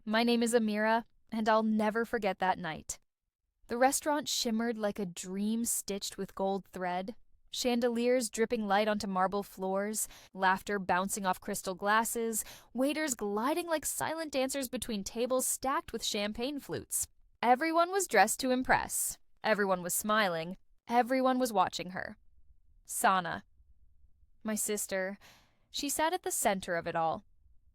My name is Amira, and I'll never forget that night. The restaurant shimmered like a dream stitched with gold thread. Chandeliers dripping light onto marble floors, laughter bouncing off crystal glasses, waiters gliding like silent dancers between tables stacked with champagne flutes. Everyone was dressed to impress. Everyone was smiling. Everyone was watching her. Sana, my sister, she sat at the center of it all,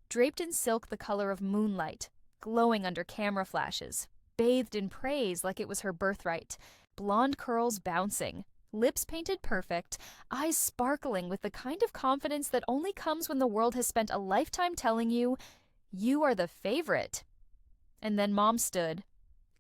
draped in silk the color of moonlight, glowing under camera flashes, bathed in praise like it was her birthright, blonde curls bouncing, lips painted perfect, eyes sparkling with the kind of confidence that only comes when the world has spent a lifetime telling you, you are the favorite. And then Mom stood,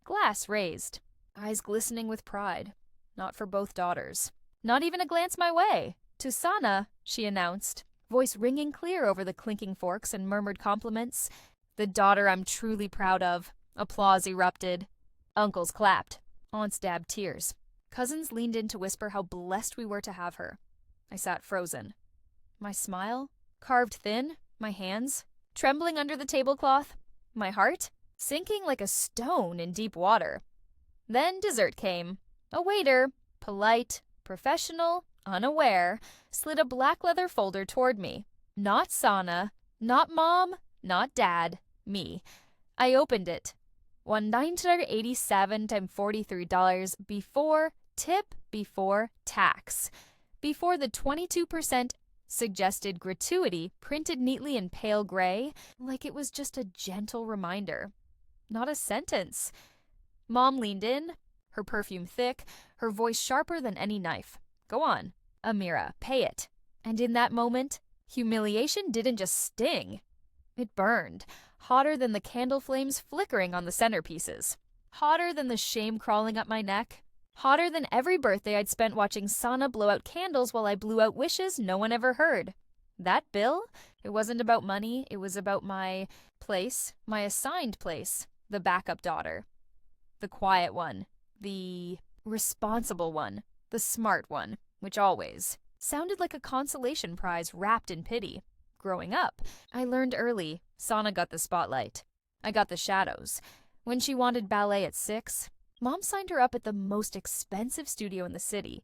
glass raised, eyes glistening with pride, not for both daughters. Not even a glance my way. To Sana, she announced, voice ringing clear over the clinking forks and murmured compliments. The daughter I'm truly proud of. Applause erupted. Uncles clapped. Aunts dabbed tears. Cousins leaned in to whisper how blessed we were to have her. I sat frozen. My smile, carved thin, my hands, trembling under the tablecloth, my heart, sinking like a stone in deep water. Then dessert came. A waiter, polite, professional, unaware, slid a black leather folder toward me. Not Sana, not Mom, not Dad, me. I opened it. $187 times $43 before tip, before tax, before the 22% suggested gratuity printed neatly in pale gray, like it was just a gentle reminder. Not a sentence. Mom leaned in, her perfume thick, her voice sharper than any knife. Go on, Amira, pay it. And in that moment, humiliation didn't just sting. It burned, hotter than the candle flames flickering on the centerpieces. Hotter than the shame crawling up my neck. Hotter than every birthday I'd spent watching Sana blow out candles while I blew out wishes no one ever heard. That bill? It wasn't about money, it was about my place, my assigned place, the backup daughter. The quiet one, the responsible one, the smart one, which always sounded like a consolation prize wrapped in pity. Growing up, I learned early, Sana got the spotlight. I got the shadows. When she wanted ballet at 6, Mom signed her up at the most expensive studio in the city.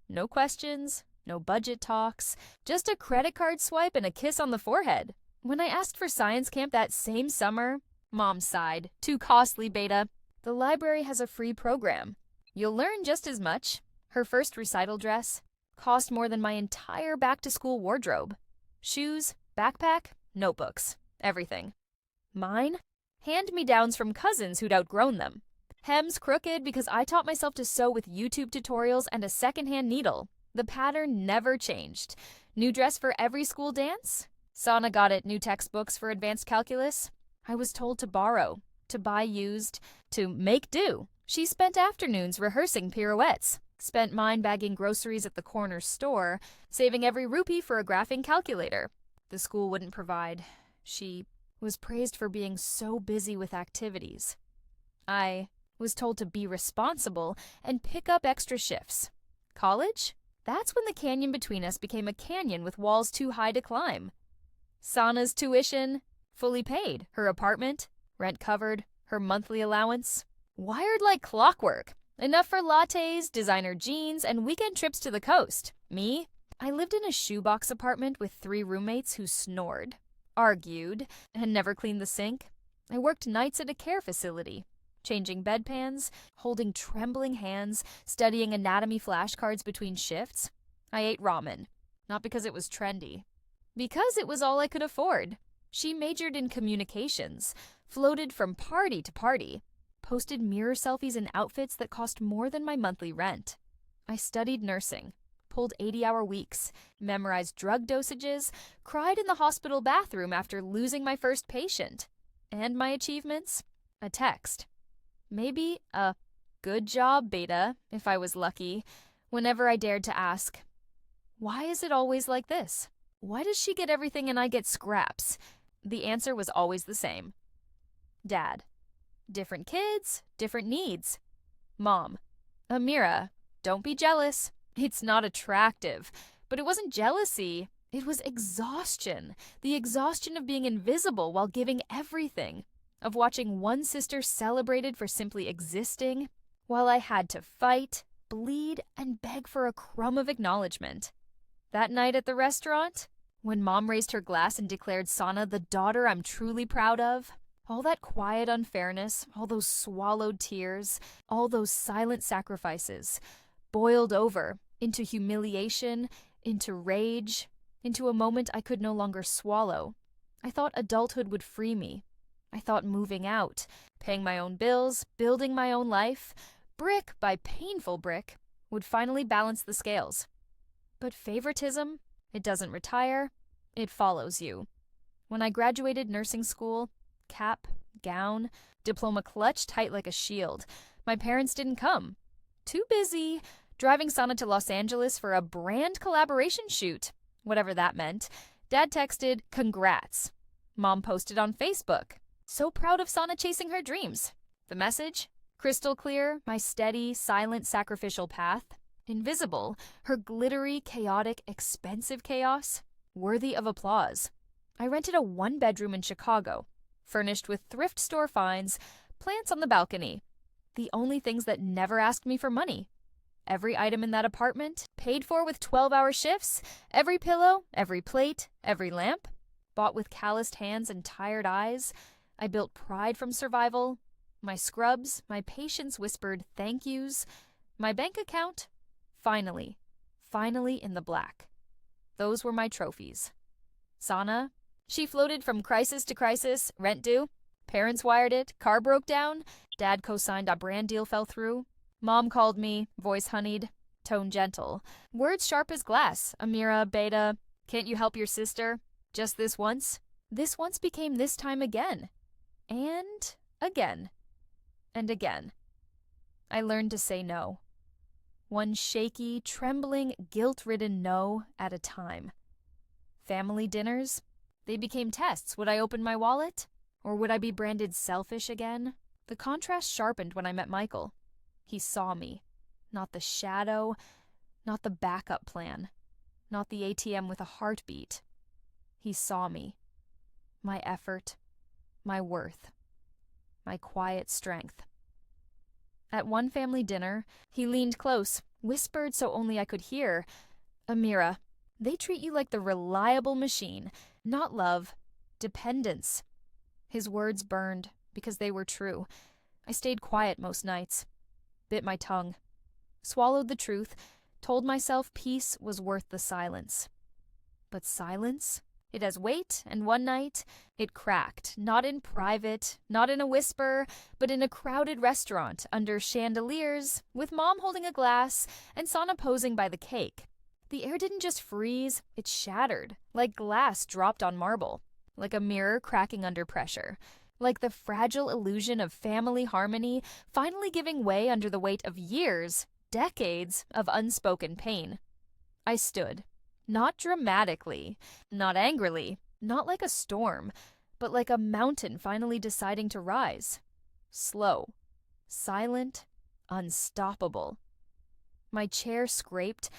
No questions, no budget talks, just a credit card swipe and a kiss on the forehead. When I asked for science camp that same summer, Mom sighed. Too costly, Beta. The library has a free program. You'll learn just as much. Her first recital dress cost more than my entire back-to-school wardrobe. Shoes, backpack, notebooks, everything. Mine? Hand-me-downs from cousins who'd outgrown them. Hems crooked because I taught myself to sew with YouTube tutorials and a secondhand needle. The pattern never changed. New dress for every school dance? Sana got it new textbooks for advanced calculus. I was told to borrow, to buy used, to make do. She spent afternoons rehearsing pirouettes. Spent mine bagging groceries at the corner store, saving every rupee for a graphing calculator. The school wouldn't provide. She was praised for being so busy with activities. I was told to be responsible and pick up extra shifts. College? That's when the canyon between us became a canyon with walls too high to climb. Sana's tuition, fully paid. Her apartment, rent covered. Her monthly allowance, wired like clockwork. Enough for lattes, designer jeans, and weekend trips to the coast. Me? I lived in a shoebox apartment with 3 roommates who snored, argued, and never cleaned the sink. I worked nights at a care facility, changing bedpans, holding trembling hands, studying anatomy flashcards between shifts. I ate ramen, not because it was trendy, because it was all I could afford. She majored in communications, floated from party to party, posted mirror selfies in outfits that cost more than my monthly rent. I studied nursing, pulled 80-hour weeks, memorized drug dosages, cried in the hospital bathroom after losing my first patient. And my achievements? A text. Maybe a good job, Beta, if I was lucky, whenever I dared to ask, why is it always like this? Why does she get everything and I get scraps? The answer was always the same. Dad. Different kids, different needs. Mom. Amira, don't be jealous. It's not attractive. But it wasn't jealousy. It was exhaustion. The exhaustion of being invisible while giving everything. of watching one sister celebrated for simply existing, while I had to fight, bleed, and beg for a crumb of acknowledgement. That night at the restaurant, when Mom raised her glass and declared Sana the daughter I'm truly proud of, all that quiet unfairness, all those swallowed tears, all those silent sacrifices, boiled over into humiliation, into rage, into a moment I could no longer swallow. I thought adulthood would free me. I thought moving out, paying my own bills, building my own life, brick by painful brick, would finally balance the scales. But favoritism, it doesn't retire, it follows you. When I graduated nursing school, cap, gown, diploma clutched tight like a shield, my parents didn't come. Too busy driving Sana to Los Angeles for a brand collaboration shoot, whatever that meant. Dad texted, "Congrats." Mom posted on Facebook, "So proud of Sana chasing her dreams." The message? Crystal clear, my steady, silent, sacrificial path. Invisible, her glittery, chaotic, expensive chaos, worthy of applause. I rented a one-bedroom in Chicago, furnished with thrift store finds, plants on the balcony. The only things that never asked me for money. Every item in that apartment, paid for with 12-hour shifts. Every pillow, every plate, every lamp, bought with calloused hands and tired eyes. I built pride from survival. My scrubs, my patience whispered thank yous. My bank account, finally in the black. Those were my trophies. Sana, she floated from crisis to crisis, rent due. Parents wired it, car broke down. Dad co-signed, a brand deal fell through. Mom called me, voice honeyed, tone gentle. Words sharp as glass. Amira, Beta, can't you help your sister? Just this once? This once became this time again. And again. And again. I learned to say no. One shaky, trembling, guilt-ridden no at a time. Family dinners? They became tests. Would I open my wallet? Or would I be branded selfish again? The contrast sharpened when I met Michael. He saw me. Not the shadow, not the backup plan, not the ATM with a heartbeat. He saw me. My effort, my worth, my quiet strength. At one family dinner, he leaned close, whispered so only I could hear, "Amira, they treat you like the reliable machine, not love, dependence." His words burned because they were true. I stayed quiet most nights, bit my tongue, swallowed the truth, told myself peace was worth the silence. But silence? It has weight, and one night, it cracked, not in private, not in a whisper, but in a crowded restaurant under chandeliers, with Mom holding a glass and Sana posing by the cake. The air didn't just freeze, it shattered, like glass dropped on marble, like a mirror cracking under pressure, like the fragile illusion of family harmony finally giving way under the weight of years, decades of unspoken pain. I stood. Not dramatically, not angrily, not like a storm, but like a mountain finally deciding to rise. Slow, silent, unstoppable. My chair scraped.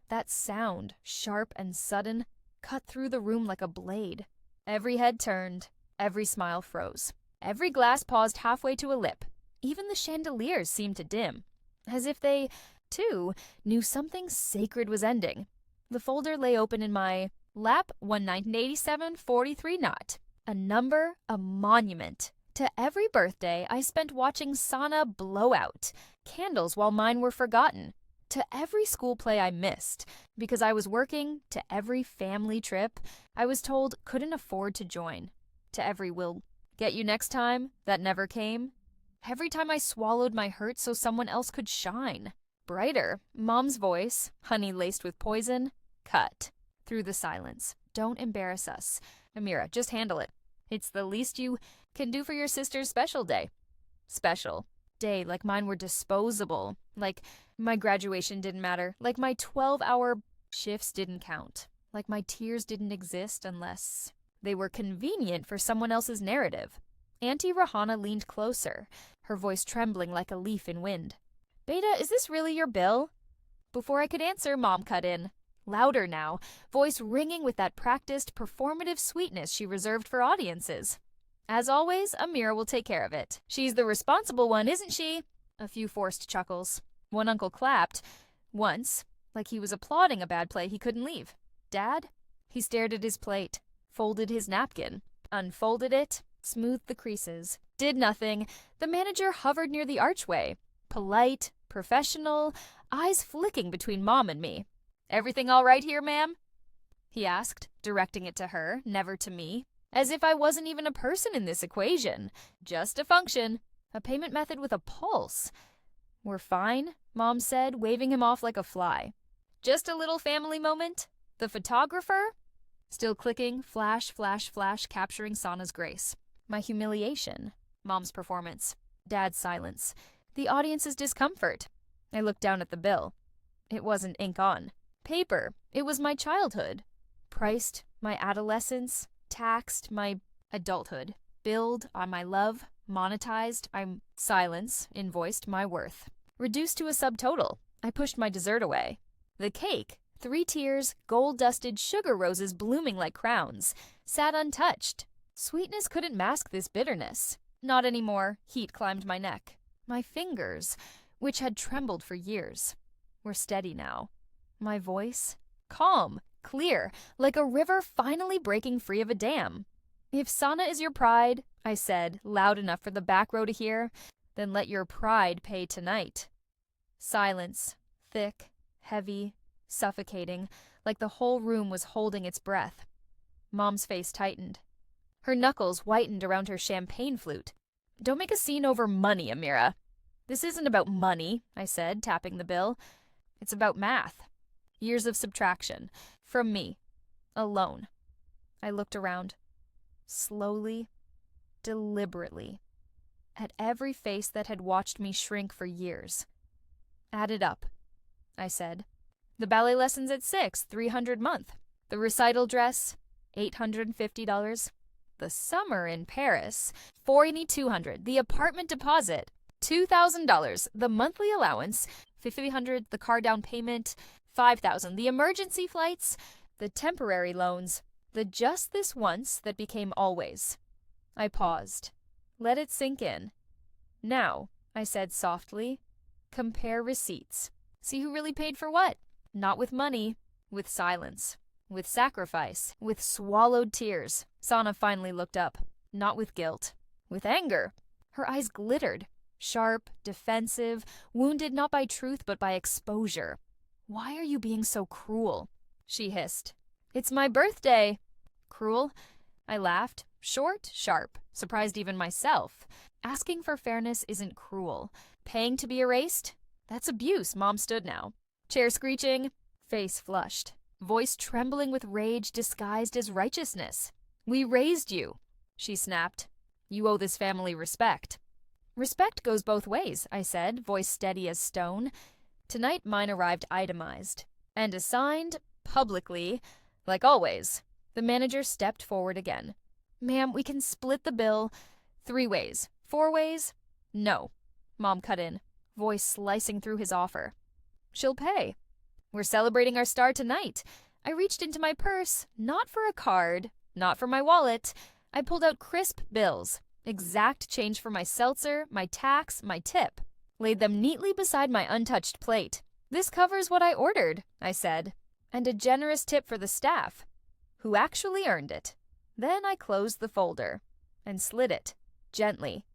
That sound, sharp and sudden, cut through the room like a blade. Every head turned, every smile froze. Every glass paused halfway to a lip. Even the chandeliers seemed to dim, as if they, too, knew something sacred was ending. The folder lay open in my lap, 1987-43 knot. A number, a monument. To every birthday I spent watching Sana blow out, candles while mine were forgotten. To every school play I missed, because I was working, to every family trip I was told couldn't afford to join. To every "will get you next time" that never came. Every time I swallowed my hurt so someone else could shine. Brighter, Mom's voice, honey laced with poison, cut through the silence. "Don't embarrass us. Amira, just handle it. It's the least you can do for your sister's special day." Special. Day like mine were disposable. Like my graduation didn't matter. Like my 12-hour shifts didn't count. Like my tears didn't exist unless they were convenient for someone else's narrative. Auntie Rahana leaned closer, her voice trembling like a leaf in wind. "Beta, is this really your bill?" Before I could answer, Mom cut in. Louder now, voice ringing with that practiced, performative sweetness she reserved for audiences. As always, Amira will take care of it. She's the responsible one, isn't she? A few forced chuckles. One uncle clapped. Once, like he was applauding a bad play he couldn't leave. Dad? He stared at his plate, folded his napkin, unfolded it, smoothed the creases, did nothing. The manager hovered near the archway. Polite, professional, eyes flicking between Mom and me. Everything all right here, ma'am? He asked, directing it to her, never to me. As if I wasn't even a person in this equation. Just a function. A payment method with a pulse. We're fine, Mom said, waving him off like a fly. Just a little family moment. The photographer? Still clicking, flash, flash, flash, capturing Sana's grace. My humiliation. Mom's performance. Dad's silence. The audience's discomfort. I looked down at the bill. It wasn't ink on. Paper. It was my childhood. Priced, my adolescence. Taxed, my adulthood. Billed on my love. Monetized, I'm silence, invoiced my worth. Reduced to a subtotal. I pushed my dessert away. The cake, 3 tiers, gold-dusted sugar roses blooming like crowns, sat untouched. Sweetness couldn't mask this bitterness. Not anymore. Heat climbed my neck. My fingers, which had trembled for years, were steady now. My voice, calm, clear, like a river finally breaking free of a dam. If Sana is your pride, I said, loud enough for the back row to hear, then let your pride pay tonight. Silence, thick, heavy, suffocating, like the whole room was holding its breath. Mom's face tightened. Her knuckles whitened around her champagne flute. Don't make a scene over money, Amira. This isn't about money, I said, tapping the bill. It's about math. Years of subtraction. From me. Alone. I looked around. Slowly, deliberately, at every face that had watched me shrink for years. Add it up, I said. The ballet lessons at 6, $300 month. The recital dress, $850. The summer in Paris, $4,200. The apartment deposit, $2,000. The monthly allowance, $500. The car down payment, $5,000. The emergency flights, the temporary loans, the just this once that became always. I paused. Let it sink in. Now, I said softly, compare receipts. See who really paid for what. Not with money, with silence, with sacrifice, with swallowed tears. Sana finally looked up. Not with guilt, with anger. Her eyes glittered, sharp, defensive, wounded not by truth but by exposure. Why are you being so cruel? She hissed. It's my birthday. Cruel? I laughed. Short, sharp, surprised even myself. Asking for fairness isn't cruel. Paying to be erased? That's abuse. Mom stood now. Chair screeching, face flushed, voice trembling with rage disguised as righteousness. We raised you, she snapped. You owe this family respect. Respect goes both ways, I said, voice steady as stone. Tonight mine arrived itemized. And assigned, publicly, like always. The manager stepped forward again. Ma'am, we can split the bill 3 ways. 4 ways? No. Mom cut in, voice slicing through his offer. She'll pay. We're celebrating our star tonight. I reached into my purse, not for a card, not for my wallet. I pulled out crisp bills, exact change for my seltzer, my tax, my tip. Laid them neatly beside my untouched plate. This covers what I ordered, I said, and a generous tip for the staff, who actually earned it. Then I closed the folder and slid it, gently,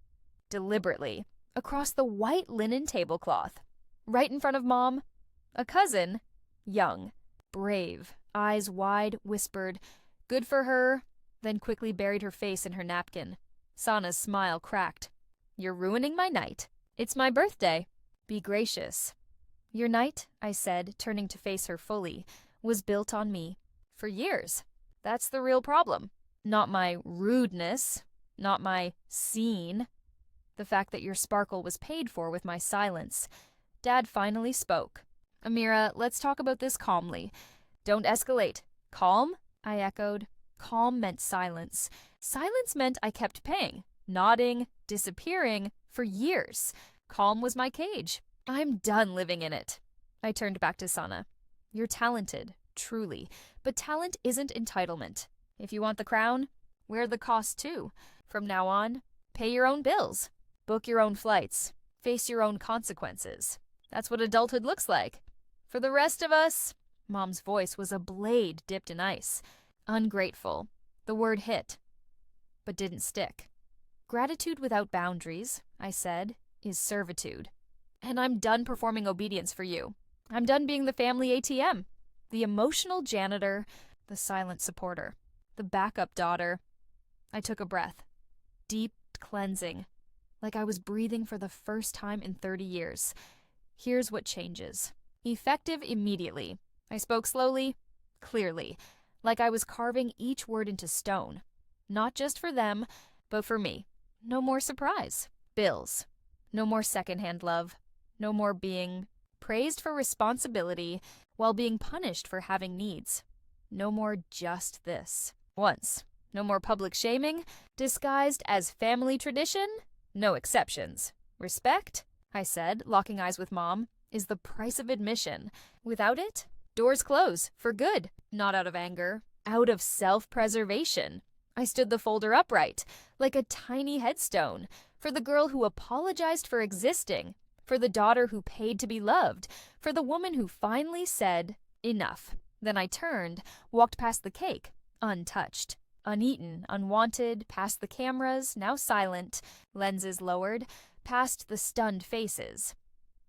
deliberately, across the white linen tablecloth. Right in front of Mom, a cousin, young, brave, eyes wide, whispered, "Good for her," then quickly buried her face in her napkin. Sana's smile cracked. "You're ruining my night. It's my birthday. Be gracious." Your night, I said, turning to face her fully, was built on me. For years. That's the real problem. Not my rudeness, not my scene. The fact that your sparkle was paid for with my silence. Dad finally spoke. "Amira, let's talk about this calmly. Don't escalate." "Calm?" I echoed. Calm meant silence. Silence meant I kept paying, nodding, disappearing, for years. Calm was my cage. I'm done living in it. I turned back to Sana. You're talented, truly, but talent isn't entitlement. If you want the crown, wear the cost too. From now on, pay your own bills, book your own flights, face your own consequences. That's what adulthood looks like. For the rest of us, Mom's voice was a blade dipped in ice. Ungrateful. The word hit, but didn't stick. Gratitude without boundaries, I said, is servitude. And I'm done performing obedience for you. I'm done being the family ATM, the emotional janitor, the silent supporter, the backup daughter. I took a breath. Deep cleansing, like I was breathing for the first time in 30 years. Here's what changes. Effective immediately. I spoke slowly, clearly, like I was carving each word into stone. Not just for them, but for me. No more surprise. Bills. No more secondhand love. No more being praised for responsibility while being punished for having needs. No more just this. Once. No more public shaming, disguised as family tradition. No exceptions. Respect, I said, locking eyes with Mom, is the price of admission. Without it, doors close, for good. Not out of anger, out of self-preservation. I stood the folder upright, like a tiny headstone, for the girl who apologized for existing, for the daughter who paid to be loved, for the woman who finally said, enough. Then I turned, walked past the cake, untouched, uneaten, unwanted, past the cameras, now silent, lenses lowered, past the stunned faces.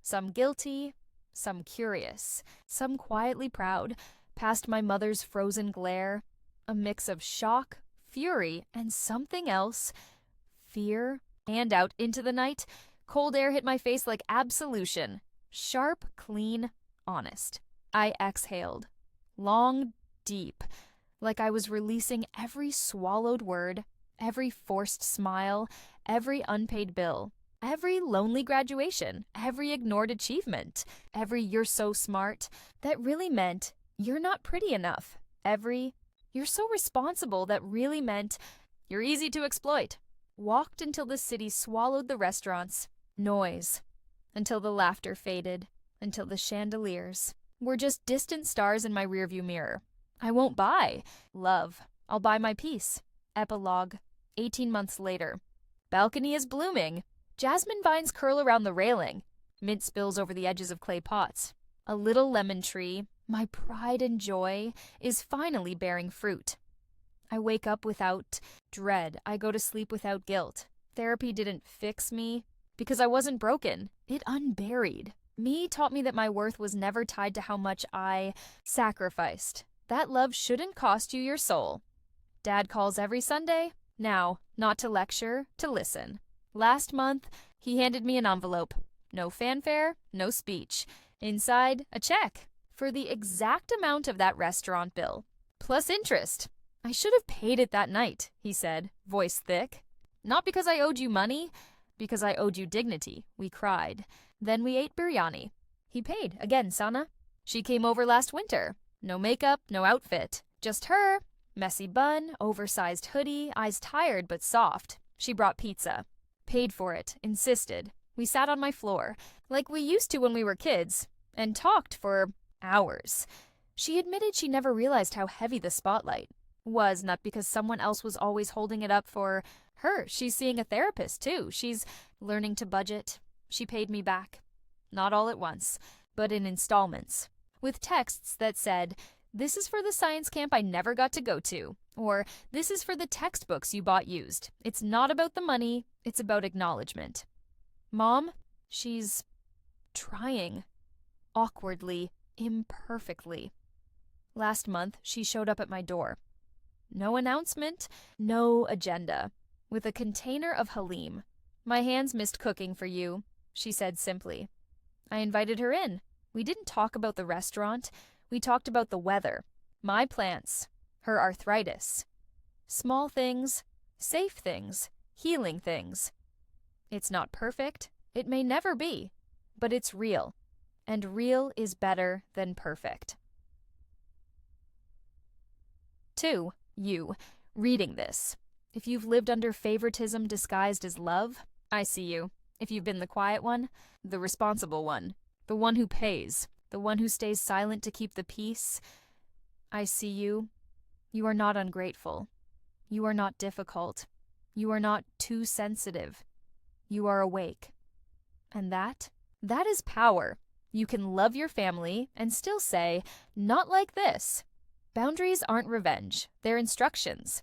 Some guilty, some curious, some quietly proud, past my mother's frozen glare, a mix of shock, fury, and something else, fear, and out into the night. Cold air hit my face like absolution, sharp, clean, honest. I exhaled, long, deep, like I was releasing every swallowed word, every forced smile, every unpaid bill, every lonely graduation, every ignored achievement, every you're so smart that really meant you're not pretty enough, every you're so responsible that really meant you're easy to exploit. Walked until the city swallowed the restaurants. Noise. Until the laughter faded. Until the chandeliers were just distant stars in my rearview mirror. I won't buy love. I'll buy my peace. Epilogue. 18 months later. Balcony is blooming. Jasmine vines curl around the railing. Mint spills over the edges of clay pots. A little lemon tree, my pride and joy, is finally bearing fruit. I wake up without dread. I go to sleep without guilt. Therapy didn't fix me because I wasn't broken. It unburied. Me taught me that my worth was never tied to how much I sacrificed. That love shouldn't cost you your soul. Dad calls every Sunday. Now, not to lecture, to listen. Last month, he handed me an envelope. No fanfare, no speech. Inside, a check for the exact amount of that restaurant bill, plus interest. I should have paid it that night, he said, voice thick. Not because I owed you money, because I owed you dignity, we cried. Then we ate biryani. He paid, again, Sana. She came over last winter. No makeup, no outfit. Just her. Messy bun, oversized hoodie, eyes tired but soft. She brought pizza. Paid for it, insisted. We sat on my floor, like we used to when we were kids, and talked for hours. She admitted she never realized how heavy the spotlight was, not because someone else was always holding it up for her. She's seeing a therapist, too. She's learning to budget. She paid me back. Not all at once, but in installments, with texts that said, "This is for the science camp I never got to go to," or "This is for the textbooks you bought used. It's not about the money, it's about acknowledgement." Mom, she's trying. Awkwardly, imperfectly. Last month, she showed up at my door. No announcement, no agenda. With a container of Halim. "My hands missed cooking for you," she said simply. I invited her in. We didn't talk about the restaurant. We talked about the weather, my plants, her arthritis. Small things, safe things, healing things. It's not perfect. It may never be. But it's real. And real is better than perfect. 2. You, reading this. If you've lived under favoritism disguised as love, I see you. If you've been the quiet one, the responsible one, the one who pays, the one who stays silent to keep the peace, I see you. You are not ungrateful. You are not difficult. You are not too sensitive. You are awake. And that is power. You can love your family and still say, "Not like this." Boundaries aren't revenge, they're instructions.